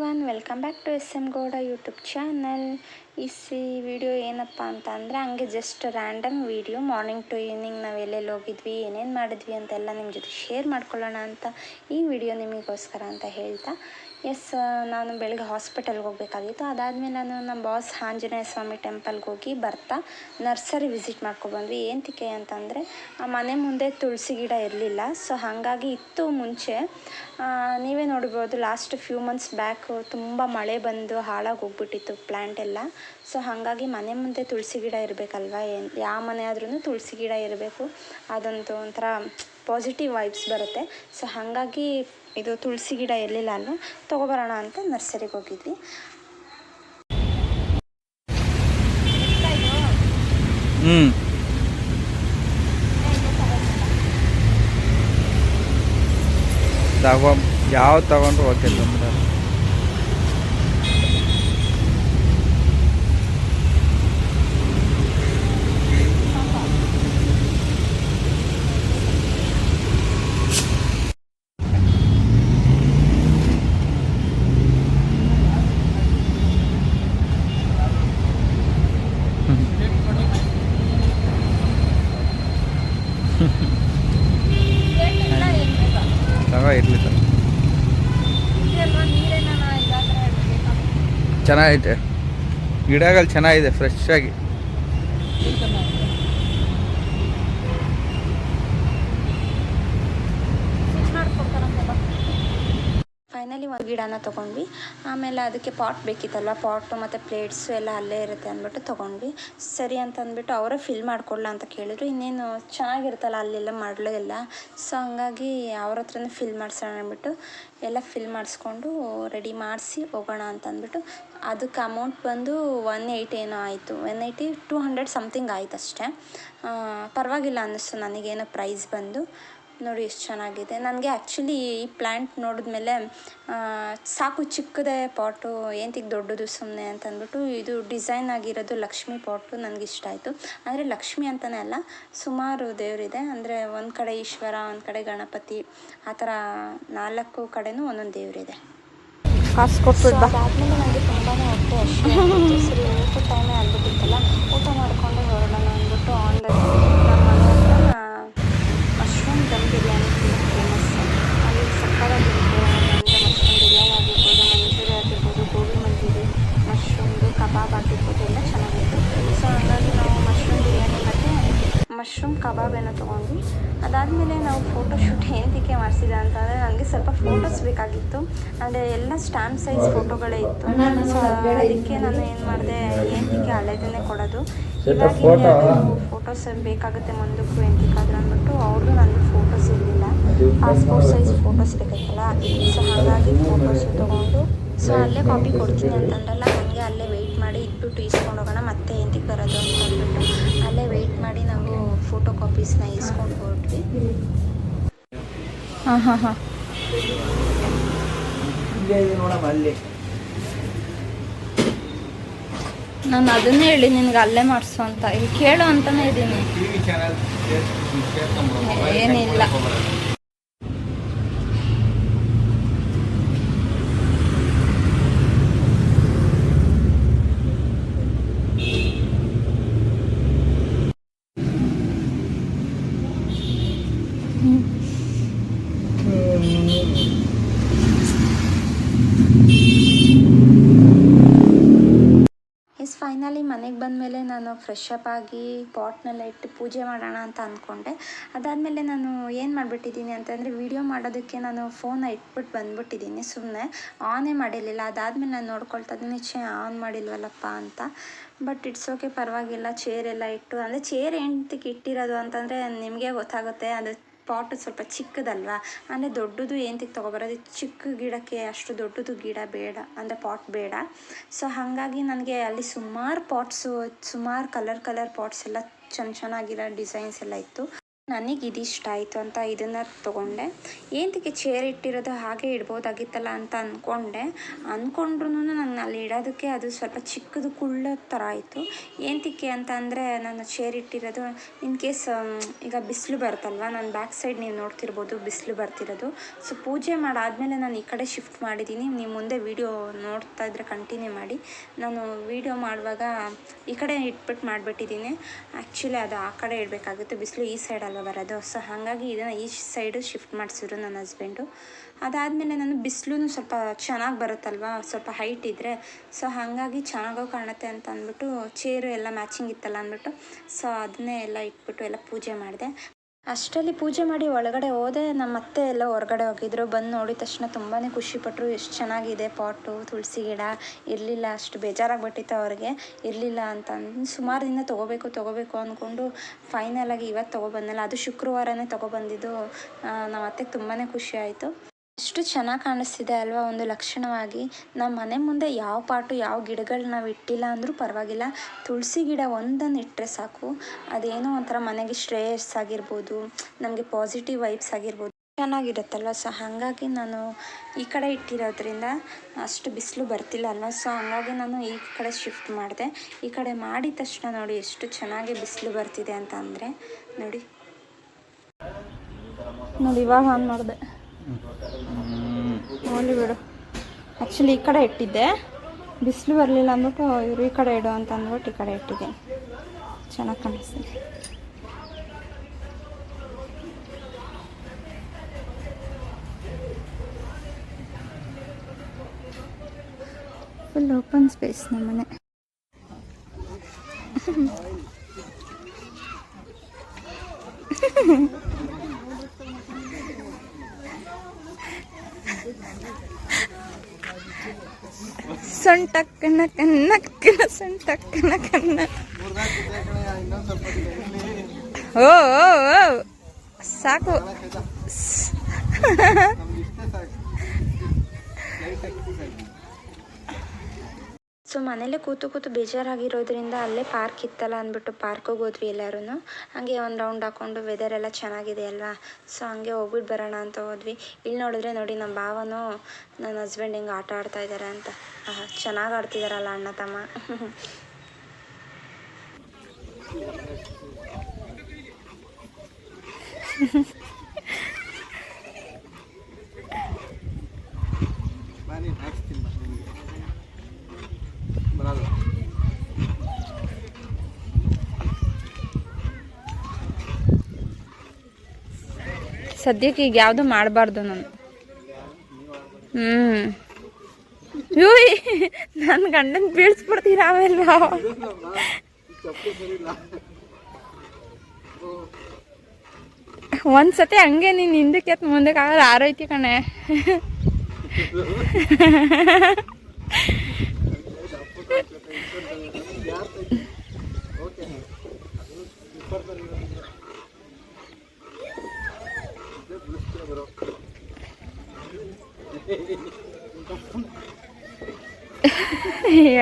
Everyone, welcome back to S M Gowda YouTube channel. Video ಏನಪ್ಪ ಅಂತ ಅಂದರೆ ಹಂಗೆ just random video. Morning to evening ನಾವು ಎಲ್ಲೆಲ್ಲಿ ಹೋಗಿದ್ವಿ, ಏನೇನು ಮಾಡಿದ್ವಿ ಅಂತೆಲ್ಲ ನಿಮ್ಮ ಜೊತೆ ಶೇರ್ ಮಾಡ್ಕೊಳ್ಳೋಣ ಅಂತ ಈ ವಿಡಿಯೋ ನಿಮಗೋಸ್ಕರ ಅಂತ ಹೇಳ್ತಾ, ನಾನು ಬೆಳಗ್ಗೆ ಹಾಸ್ಪಿಟಲ್ಗೆ ಹೋಗಬೇಕಾಗಿತ್ತು. ಅದಾದಮೇಲೆ ನಾನು ನಮ್ಮ ಬಾಸ್ ಆಂಜನೇಯ ಸ್ವಾಮಿ ಟೆಂಪಲ್ಗೆ ಹೋಗಿ ಬರ್ತಾ ನರ್ಸರಿ ವಿಸಿಟ್ ಮಾಡ್ಕೊಬಂದ್ವಿ. ಏನಕ್ಕೆ ಅಂತಂದರೆ ಆ ಮನೆ ಮುಂದೆ ತುಳಸಿ ಗಿಡ ಇರಲಿಲ್ಲ. ಸೊ ಹಾಗಾಗಿ ಇತ್ತು ಮುಂಚೆ, ನೀವೇ ನೋಡ್ಬೋದು ಲಾಸ್ಟ್ ಫ್ಯೂ ಮಂತ್ಸ್ ಬ್ಯಾಕು ತುಂಬ ಮಳೆ ಬಂದು ಹಾಳಾಗಿ ಹೋಗ್ಬಿಟ್ಟಿತ್ತು ಪ್ಲ್ಯಾಂಟ್ ಎಲ್ಲ. ಸೊ ಹಾಗಾಗಿ ಮನೆ ಮುಂದೆ ತುಳಸಿ ಗಿಡ ಇರಬೇಕಲ್ವ, ಯಾವ ಮನೆ ಆದ್ರೂ ತುಳಸಿ ಗಿಡ ಇರಬೇಕು. ಅದಂತೂ ಒಂಥರ ಪಾಸಿಟಿವ್ ವೈಬ್ಸ್ ಬರುತ್ತೆ. ಸೊ ಹಾಗಾಗಿ ಇದು ತುಳಸಿ ಗಿಡ ಇರಲಿಲ್ಲ ಅಲ್ವ, ತೊಗೊಬರೋಣ ಅಂತ ನರ್ಸರಿಗೆ ಹೋಗಿದ್ವಿ. ಯಾವ ತಗೊಂಡ್ರು ಓಕೆ ತೊಂದರೆ. ಇರಲಿ ಚೆನ್ನಾಗೈತೆ, ಗಿಡಗಳು ಚೆನ್ನಾಗಿದೆ ಫ್ರೆಶ್ ಆಗಿ. ಫೈನಲಿ ಒಂದು ಗಿಡನ ತೊಗೊಂಡ್ವಿ. ಆಮೇಲೆ ಅದಕ್ಕೆ ಪಾಟ್ ಬೇಕಿತ್ತಲ್ವ, ಪಾಟು ಮತ್ತು ಪ್ಲೇಟ್ಸು ಎಲ್ಲ ಅಲ್ಲೇ ಇರುತ್ತೆ ಅಂದ್ಬಿಟ್ಟು ತೊಗೊಂಡ್ವಿ. ಸರಿ ಅಂತ ಅಂದ್ಬಿಟ್ಟು ಅವರೇ ಫಿಲ್ ಮಾಡಿಕೊಡ್ಲ ಅಂತ ಕೇಳಿದ್ರು. ಇನ್ನೇನು ಚೆನ್ನಾಗಿರುತ್ತಲ್ಲ ಅಲ್ಲೆಲ್ಲ ಮಾಡಲು ಎಲ್ಲ. ಸೊ ಹಂಗಾಗಿ ಅವ್ರ ಹತ್ರನೇ ಫಿಲ್ ಮಾಡಿಸೋಣ ಅಂದ್ಬಿಟ್ಟು ಎಲ್ಲ ಫಿಲ್ ಮಾಡಿಸ್ಕೊಂಡು ರೆಡಿ ಮಾಡಿಸಿ ಹೋಗೋಣ ಅಂತ ಅಂದ್ಬಿಟ್ಟು, ಅದಕ್ಕೆ ಅಮೌಂಟ್ ಬಂದು 180 ಏನೋ ಆಯಿತು. 180 200 ಸಮಥಿಂಗ್ ಆಯ್ತು ಅಷ್ಟೇ. ಪರವಾಗಿಲ್ಲ ಅನ್ನಿಸ್ತು ನನಗೇನೋ ಪ್ರೈಸ್ ಬಂದು. ನೋಡಿ ಎಷ್ಟು ಚೆನ್ನಾಗಿದೆ. ನನಗೆ ಆ್ಯಕ್ಚುಲಿ ಈ ಪ್ಲ್ಯಾಂಟ್ ನೋಡಿದ್ಮೇಲೆ ಸಾಕು ಚಿಕ್ಕದೇ ಪಾಟು, ಏನಕ್ಕೆ ದೊಡ್ಡದು ಸುಮ್ಮನೆ ಅಂತ ಅಂದ್ಬಿಟ್ಟು ಇದು ಡಿಸೈನ್ ಆಗಿರೋದು ಲಕ್ಷ್ಮಿ ಪಾಟು ನನಗಿಷ್ಟ ಆಯಿತು. ಅಂದರೆ ಲಕ್ಷ್ಮಿ ಅಂತಲೇ ಅಲ್ಲ, ಸುಮಾರು ದೇವರಿದೆ. ಅಂದರೆ ಒಂದು ಕಡೆ ಈಶ್ವರ, ಒಂದು ಕಡೆ ಗಣಪತಿ, ಆ ಥರ 4 ಕಡೆನೂ ಒಂದೊಂದು ದೇವರಿದೆ. ಕಾಸು ಕೊಟ್ಬಿಟ್ಟು ಅದಾದಮೇಲೆ ನನಗೆ ತುಂಬಾ ಹೊಟ್ಟೆ ಅಷ್ಟೇ ಸರಿ, ಊಟ ಟೈಮೇ ಆಗ್ಬಿಟ್ಟಿತ್ತಲ್ಲ, ಊಟ ಮಾಡಿಕೊಂಡು ಹೊರಡೋಣ ಅಂದ್ಬಿಟ್ಟು ಆನ್ ದ ನಮ್ಮ ಮನೆ ಹತ್ರ ಮಶ್ರೂಮ್ ದಮ್ ಬಿರಿಯಾನಿ ತುಂಬ ಫೇಮಸ್. ಅಲ್ಲಿ ಸಕ್ಕತ್ತಾಗಿರುತ್ತೆ. ಅಂದರೆ ಮಶ್ರೂಮ್ ಬಿರಿಯಾನಿ ಆಗಿರ್ಬೋದು, ಮಂಚೂರಿ ಆಗಿರ್ಬೋದು, ಗೋಬಿ ಮಂಚೂರಿ, ಮಶ್ರೂಮ್ದು ಕಬಾಬ್ ಆಗಿರ್ಬೋದು, ಎಲ್ಲ ಚೆನ್ನಾಗಿತ್ತು. ಸೊ ಹಾಗಾಗಿ ನಾವು ಮಶ್ರೂಮ್ ಬಿರಿಯಾನಿ ಮತ್ತು ಮಶ್ರೂಮ್ ಕಬಾಬ್ ಏನೋ ತೊಗೊಂಡ್ವಿ. ಅದಾದಮೇಲೆ ನಾವು ಫೋಟೋಶೂಟ್ ಏನಕ್ಕೆ ಮಾಡಿಸಿದೆ ಅಂತಂದರೆ ನನಗೆ ಸ್ವಲ್ಪ ಫೋಟೋಸ್ ಬೇಕಾಗಿತ್ತು. ಅಂದರೆ ಎಲ್ಲ ಸ್ಟ್ಯಾಂಪ್ ಸೈಜ್ ಫೋಟೋಗಳೇ ಇತ್ತು. ಸೊ ಅದಕ್ಕೆ ನಾನು ಏನು ಮಾಡಿದೆ, ಏನಕ್ಕೆ ಹಳೆದನ್ನೇ ಕೊಡೋದು, ಇವಾಗಿನ ಫೋಟೋಸ್ ಬೇಕಾಗುತ್ತೆ ಮುಂದಕ್ಕೂ ಎಂತಕ್ಕಾದ್ರೂ ಅಂದ್ಬಿಟ್ಟು ಅವ್ರದ್ದು ನನಗೆ ಫೋಟೋಸ್ ಇರಲಿಲ್ಲ. ಪಾಸ್ಪೋರ್ಟ್ ಸೈಜ್ ಫೋಟೋಸ್ ಬೇಕಾಯ್ತಲ್ಲ. ಸೊ ಹಾಗಾಗಿ ಫೋಟೋಸು ತೊಗೊಂಡು, ಸೊ ಅಲ್ಲೇ ಕಾಪಿ ಕೊಡ್ತೀನಿ ಅಂತಂದ್ರಲ್ಲ, ನನಗೆ ಅಲ್ಲೇ ವೆಯ್ಟ್ ಮಾಡಿ ಇಟ್ಬಿಟ್ಟು ಇಸ್ಕೊಂಡು ಹೋಗೋಣ, ಮತ್ತೆ ಎಂತಕ್ಕೆ ಬರೋದು ಅಂತ ಅಂದ್ಬಿಟ್ಟು ಅಲ್ಲೇ ವೆಯ್ಟ್ ಮಾಡಿ ನಾವು ಫೋಟೋ ಕಾಪೀಸ್ನ ಇಸ್ಕೊಂಡು ಹೊರಟ್ವಿ. ನಾನು ಅದನ್ನೇ ಹೇಳಿ ನಿನ್ಗೆ ಅಲ್ಲೇ ಮಾಡಿಸು ಅಂತ, ಇಲ್ಲಿ ಕೇಳು ಅಂತಾನೆ ಇದ್ದೀನಿ. ಏನಿಲ್ಲ, ಫೈನಲಿ ಮನೆಗೆ ಬಂದಮೇಲೆ ನಾನು ಫ್ರೆಶ್ ಅಪ್ ಆಗಿ ಪಾಟ್ನೆಲ್ಲ ಇಟ್ಟು ಪೂಜೆ ಮಾಡೋಣ ಅಂತ ಅಂದ್ಕೊಂಡೆ. ಅದಾದಮೇಲೆ ನಾನು ಏನು ಮಾಡಿಬಿಟ್ಟಿದ್ದೀನಿ ಅಂತಂದರೆ, ವೀಡಿಯೋ ಮಾಡೋದಕ್ಕೆ ನಾನು ಫೋನ್ನ ಇಟ್ಬಿಟ್ಟು ಬಂದುಬಿಟ್ಟಿದ್ದೀನಿ, ಸುಮ್ಮನೆ ಆನೇ ಮಾಡಿರಲಿಲ್ಲ. ಅದಾದಮೇಲೆ ನಾನು ನೋಡ್ಕೊಳ್ತಾ ಇದ್ದೀನಿ, ಆನ್ ಮಾಡಿಲ್ವಲ್ಲಪ್ಪ ಅಂತ. ಬಟ್ ಇಟ್ಸ್ ಓಕೆ, ಪರವಾಗಿಲ್ಲ. ಚೇರೆಲ್ಲ ಇಟ್ಟು, ಅಂದರೆ ಚೇರ್ ಎಂತಕ್ಕೆ ಇಟ್ಟಿರೋದು ಅಂತಂದರೆ ನಿಮಗೆ ಗೊತ್ತಾಗುತ್ತೆ, ಅದು ಪಾಟು ಸ್ವಲ್ಪ ಚಿಕ್ಕದಲ್ವಾ, ಅಂದರೆ ದೊಡ್ಡದು ಏನಕ್ಕೆ ತೊಗೊಬರೋದು, ಚಿಕ್ಕ ಗಿಡಕ್ಕೆ ಅಷ್ಟು ದೊಡ್ಡದು ಗಿಡ ಬೇಡ, ಅಂದರೆ ಪಾಟ್ ಬೇಡ. ಸೊ ಹಾಗಾಗಿ ನನಗೆ ಅಲ್ಲಿ ಸುಮಾರು ಪಾಟ್ಸು, ಸುಮಾರು ಕಲರ್ ಪಾಟ್ಸ್ ಎಲ್ಲ ಚೆನ್ನಾಗಿರೋ ಡಿಸೈನ್ಸ್ ಎಲ್ಲ ಇತ್ತು. ನನಗೆ ಇದು ಇಷ್ಟ ಆಯಿತು ಅಂತ ಇದನ್ನು ತೊಗೊಂಡೆ. ಏನಕ್ಕೆ ಚೇರ್ ಇಟ್ಟಿರೋದು ಹಾಗೆ ಇಡ್ಬೋದಾಗಿತ್ತಲ್ಲ ಅಂತ ಅಂದ್ಕೊಂಡ್ರು ನಂಗೆ ಅಲ್ಲಿ ಇಡೋದಕ್ಕೆ ಅದು ಸ್ವಲ್ಪ ಚಿಕ್ಕದು ಕುಳ್ಳೋ ಥರ ಆಯಿತು. ಏನಕ್ಕೆ ಅಂತ ಅಂದರೆ ನಾನು ಚೇರ್ ಇಟ್ಟಿರೋದು ಇನ್ ಕೇಸ್ ಈಗ ಬಿಸಿಲು ಬರುತ್ತಲ್ವ, ನಾನು ಬ್ಯಾಕ್ ಸೈಡ್ ನೀವು ನೋಡ್ತಿರ್ಬೋದು ಬಿಸಿಲು ಬರ್ತಿರೋದು. ಸೊ ಪೂಜೆ ಮಾಡಾದಮೇಲೆ ನಾನು ಈ ಕಡೆ ಶಿಫ್ಟ್ ಮಾಡಿದ್ದೀನಿ. ನೀವು ಮುಂದೆ ವೀಡಿಯೋ ನೋಡ್ತಾ ಇದ್ದರೆ ಕಂಟಿನ್ಯೂ ಮಾಡಿ. ನಾನು ವೀಡಿಯೋ ಮಾಡುವಾಗ ಈ ಕಡೆ ಇಟ್ಬಿಟ್ಟು ಮಾಡಿಬಿಟ್ಟಿದ್ದೀನಿ. ಆ್ಯಕ್ಚುಲಿ ಅದು ಆ ಕಡೆ ಇಡಬೇಕಾಗುತ್ತೆ, ಬಿಸಿಲು ಈ ಸೈಡಲ್ಲ ಬರೋದು. ಸೊ ಹಾಗಾಗಿ ಇದನ್ನು ಈ ಸೈಡು ಶಿಫ್ಟ್ ಮಾಡಿಸಿದ್ರು ನನ್ನ ಹಸ್ಬೆಂಡು. ಅದಾದಮೇಲೆ ನಾನು ಬಿಸಿಲು ಸ್ವಲ್ಪ ಚೆನ್ನಾಗಿ ಬರುತ್ತಲ್ವ, ಸ್ವಲ್ಪ ಹೈಟ್ ಇದ್ದರೆ. ಸೊ ಹಾಗಾಗಿ ಚೆನ್ನಾಗೋ ಕಾಣುತ್ತೆ ಅಂತ ಅಂದ್ಬಿಟ್ಟು ಚೇರು ಎಲ್ಲ ಮ್ಯಾಚಿಂಗ್ ಇತ್ತಲ್ಲ ಅಂದ್ಬಿಟ್ಟು ಸೊ ಅದನ್ನೇ ಎಲ್ಲ ಇಟ್ಬಿಟ್ಟು ಎಲ್ಲ ಪೂಜೆ ಮಾಡಿದೆ. ಅಷ್ಟರಲ್ಲಿ ಪೂಜೆ ಮಾಡಿ ಒಳಗಡೆ ಹೋದೆ. ನಮ್ಮ ಅತ್ತೆ ಎಲ್ಲ ಹೊರಗಡೆ ಹೋಗಿದ್ರು. ಬಂದು ನೋಡಿದ ತಕ್ಷಣ ತುಂಬಾ ಖುಷಿಪಟ್ಟರು. ಎಷ್ಟು ಚೆನ್ನಾಗಿದೆ ಪಾಟು, ತುಳಸಿ ಗಿಡ ಇರಲಿಲ್ಲ, ಅಷ್ಟು ಬೇಜಾರಾಗಿಬಿಟ್ಟಿತ್ತು ಅವ್ರಿಗೆ, ಇರಲಿಲ್ಲ ಅಂತ ಸುಮಾರು ದಿನ ತೊಗೋಬೇಕು ಅಂದ್ಕೊಂಡು ಫೈನಲಾಗಿ ಇವತ್ತು ತೊಗೊಬಂದಲ್ಲ. ಅದು ಶುಕ್ರವಾರನೇ ತೊಗೊಬಂದಿದ್ದು. ನಮ್ಮ ಅತ್ತೆಗೆ ತುಂಬಾ ಖುಷಿ ಆಯಿತು. ಎಷ್ಟು ಚೆನ್ನಾಗಿ ಕಾಣಿಸ್ತಿದೆ ಅಲ್ವಾ ಒಂದು ಲಕ್ಷಣವಾಗಿ. ನಮ್ಮ ಮನೆ ಮುಂದೆ ಯಾವ ಪಾಟು ಯಾವ ಗಿಡಗಳು ನಾವು ಇಟ್ಟಿಲ್ಲ ಅಂದರೂ ಪರವಾಗಿಲ್ಲ, ತುಳಸಿ ಗಿಡ ಒಂದನ್ನು ಇಟ್ಟರೆ ಸಾಕು. ಅದೇನೋ ಒಂಥರ ಮನೆಗೆ ಶ್ರೇಯಸ್ಸಾಗಿರ್ಬೋದು, ನಮಗೆ ಪಾಸಿಟಿವ್ ವೈಬ್ಸ್ ಆಗಿರ್ಬೋದು, ಚೆನ್ನಾಗಿರುತ್ತಲ್ವ. ಸೊ ಹಾಗಾಗಿ ನಾನು ಈ ಕಡೆ ಇಟ್ಟಿರೋದ್ರಿಂದ ಅಷ್ಟು ಬಿಸಿಲು ಬರ್ತಿಲ್ಲ ಅಲ್ವ. ಸೊ ಹಾಗಾಗಿ ನಾನು ಈ ಕಡೆ ಶಿಫ್ಟ್ ಮಾಡಿದೆ. ಈ ಕಡೆ ಮಾಡಿದ ತಕ್ಷಣ ನೋಡಿ ಎಷ್ಟು ಚೆನ್ನಾಗಿ ಬಿಸಿಲು ಬರ್ತಿದೆ ಅಂತ ಅಂದರೆ ನೋಡಿ ಇವಾಗ ಆನ್ ಮಾಡಿದೆ. ಹೋಲಿ ಬಿಡು. ಆ್ಯಕ್ಚುಲಿ ಈ ಕಡೆ ಇಟ್ಟಿದ್ದೆ, ಬಿಸಿಲು ಬರಲಿಲ್ಲ ಅಂದ್ಬಿಟ್ಟು ಇವರು ಈ ಕಡೆ ಇಡು ಅಂತ ಅಂದ್ಬಿಟ್ಟು ಈ ಕಡೆ ಇಟ್ಟಿದ್ದೀನಿ. ಚೆನ್ನಾಗಿ ಕಾಣಿಸ್ತಿದೆ. ಫುಲ್ ಓಪನ್ ಸ್ಪೇಸ್ ನಮ್ಮನೆ. ಸೊಂಟಕ್ಕನ ಕನ್ನಕ್ಕನ ಸೊಂಟಕ್ಕನ ಕನ್ನ. ಓ ಸಾಕು. ಸೊ ಮನೇಲೆ ಕೂತು ಬೇಜಾರಾಗಿರೋದ್ರಿಂದ ಅಲ್ಲೇ ಪಾರ್ಕ್ ಇತ್ತಲ್ಲ ಅಂದ್ಬಿಟ್ಟು ಪಾರ್ಕಿಗೆ ಹೋದ್ವಿ ಎಲ್ಲರೂ. ಹಾಗೆ ಒಂದು ರೌಂಡ್ ಹಾಕ್ಕೊಂಡು ವೆದರ್ ಎಲ್ಲ ಚೆನ್ನಾಗಿದೆ ಅಲ್ವಾ. ಸೊ ಹಂಗೆ ಹೋಗ್ಬಿಟ್ಟು ಬರೋಣ ಅಂತ ಹೋದ್ವಿ. ಇಲ್ಲಿ ನೋಡಿದ್ರೆ ನೋಡಿ ನಮ್ಮ ಭಾವನೂ ನನ್ನ ಹಸ್ಬೆಂಡ್ ಹಿಂಗೆ ಆಟ ಆಡ್ತಾ ಇದ್ದಾರೆ ಅಂತ. ಚೆನ್ನಾಗಿ ಆಡ್ತಿದ್ದಾರಲ್ಲ ಅಣ್ಣ ತಮ್ಮ. ಸದ್ಯಕ್ಕೆ ಈಗ ಯಾವುದು ಮಾಡಬಾರ್ದು ನಾನು. ನನ್ನ ಗಂಡನ ಬೀಳ್ಸ್ಬಿಡ್ತೀರ ಆಮೇಲೆ. ಒಂದ್ಸತಿ ಹಂಗೆ ನೀನು ಹಿಂದಕ್ಕೆ ಎತ್ತು ಮುಂದಕ್ಕೆ ಆಗಲ್ಲ, ಆರೈತಿ ಕಣೆ.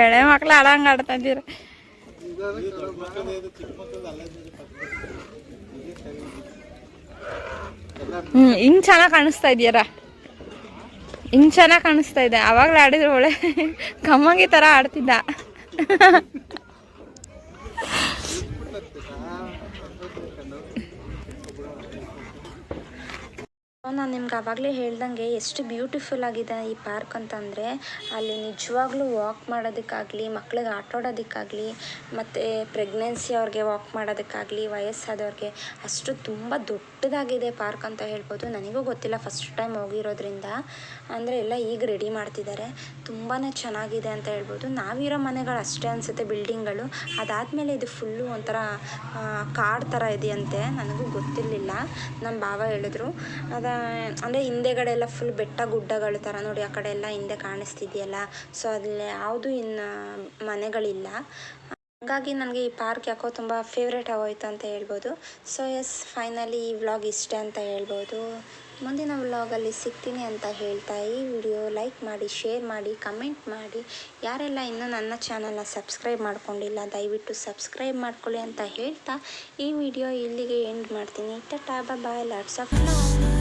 ಎಳೆ ಮಕ್ಳು ಆಡಂಗೆ ಆಡ್ತಾ ಇದ್ದೀರ. ಹಿಂಗೆ ಚೆನ್ನಾಗಿ ಕಾಣಿಸ್ತಾ ಇದೆಯಾರ, ಹಿಂಗೆ ಚೆನ್ನಾಗಿ ಕಾಣಿಸ್ತಾ ಇದೆ. ಅವಾಗಲೇ ಆಡಿದ್ರೆ ಒಳ್ಳೆ ಕಮ್ಮಂಗಿ ಥರ ಆಡ್ತಿದ್ದ. ನಾನು ನಿಮ್ಗೆ ಆವಾಗಲೇ ಹೇಳ್ದಂಗೆ ಎಷ್ಟು ಬ್ಯೂಟಿಫುಲ್ ಆಗಿದೆ ಈ ಪಾರ್ಕ್ ಅಂತಂದರೆ, ಅಲ್ಲಿ ನಿಜವಾಗ್ಲೂ ವಾಕ್ ಮಾಡೋದಕ್ಕಾಗಲಿ, ಮಕ್ಳಿಗೆ ಆಟ ಆಡೋದಕ್ಕಾಗಲಿ, ಮತ್ತು ಪ್ರೆಗ್ನೆನ್ಸಿ ಅವ್ರಿಗೆ ವಾಕ್ ಮಾಡೋದಕ್ಕಾಗಲಿ, ವಯಸ್ಸಾದವ್ರಿಗೆ ಅಷ್ಟು ತುಂಬ ದೊಡ್ಡದಾಗಿದೆ ಪಾರ್ಕ್ ಅಂತ ಹೇಳ್ಬೋದು. ನನಗೂ ಗೊತ್ತಿಲ್ಲ, ಫಸ್ಟ್ ಟೈಮ್ ಹೋಗಿರೋದ್ರಿಂದ. ಅಂದರೆ ಎಲ್ಲ ಈಗ ರೆಡಿ ಮಾಡ್ತಿದ್ದಾರೆ, ತುಂಬಾ ಚೆನ್ನಾಗಿದೆ ಅಂತ ಹೇಳ್ಬೋದು. ನಾವಿರೋ ಮನೆಗಳು ಅಷ್ಟೇ ಅನಿಸುತ್ತೆ ಬಿಲ್ಡಿಂಗ್ಗಳು. ಅದಾದಮೇಲೆ ಇದು ಫುಲ್ಲು ಒಂಥರ ಕಾಡು ಥರ ಇದೆಯಂತೆ, ನನಗೂ ಗೊತ್ತಿರಲಿಲ್ಲ, ನಮ್ಮ ಭಾವ ಹೇಳಿದ್ರು. ಅಂದರೆ ಹಿಂದೆಗಡೆ ಎಲ್ಲ ಫುಲ್ ಬೆಟ್ಟ ಗುಡ್ಡಗಳ ಥರ ನೋಡಿ, ಆ ಕಡೆ ಎಲ್ಲ ಹಿಂದೆ ಕಾಣಿಸ್ತಿದೆಯಲ್ಲ. ಸೊ ಅಲ್ಲಿ ಯಾವುದು ಇನ್ನು ಮನೆಗಳಿಲ್ಲ. ಹಾಗಾಗಿ ನನಗೆ ಈ ಪಾರ್ಕ್ ಯಾಕೋ ತುಂಬ ಫೇವ್ರೇಟ್ ಆಗೋಯ್ತು ಅಂತ ಹೇಳ್ಬೋದು. ಸೊ ಎಸ್, ಫೈನಲಿ ಈ ವ್ಲಾಗ್ ಇಷ್ಟೇ ಅಂತ ಹೇಳ್ಬೋದು. ಮುಂದಿನ ವ್ಲಾಗಲ್ಲಿ ಸಿಗ್ತೀನಿ ಅಂತ ಹೇಳ್ತಾ ಈ ವಿಡಿಯೋ ಲೈಕ್ ಮಾಡಿ, ಶೇರ್ ಮಾಡಿ, ಕಮೆಂಟ್ ಮಾಡಿ. ಯಾರೆಲ್ಲ ಇನ್ನೂ ನನ್ನ ಚಾನಲ್ನ ಸಬ್ಸ್ಕ್ರೈಬ್ ಮಾಡ್ಕೊಂಡಿಲ್ಲ ದಯವಿಟ್ಟು ಸಬ್ಸ್ಕ್ರೈಬ್ ಮಾಡ್ಕೊಳ್ಳಿ ಅಂತ ಹೇಳ್ತಾ ಈ ವಿಡಿಯೋ ಇಲ್ಲಿಗೆ ಎಂಡ್ ಮಾಡ್ತೀನಿ. ಟಾಟಾ ಬಾಯ್, ಲಾಟ್ಸ್ ಆಫ್ ಲವ್.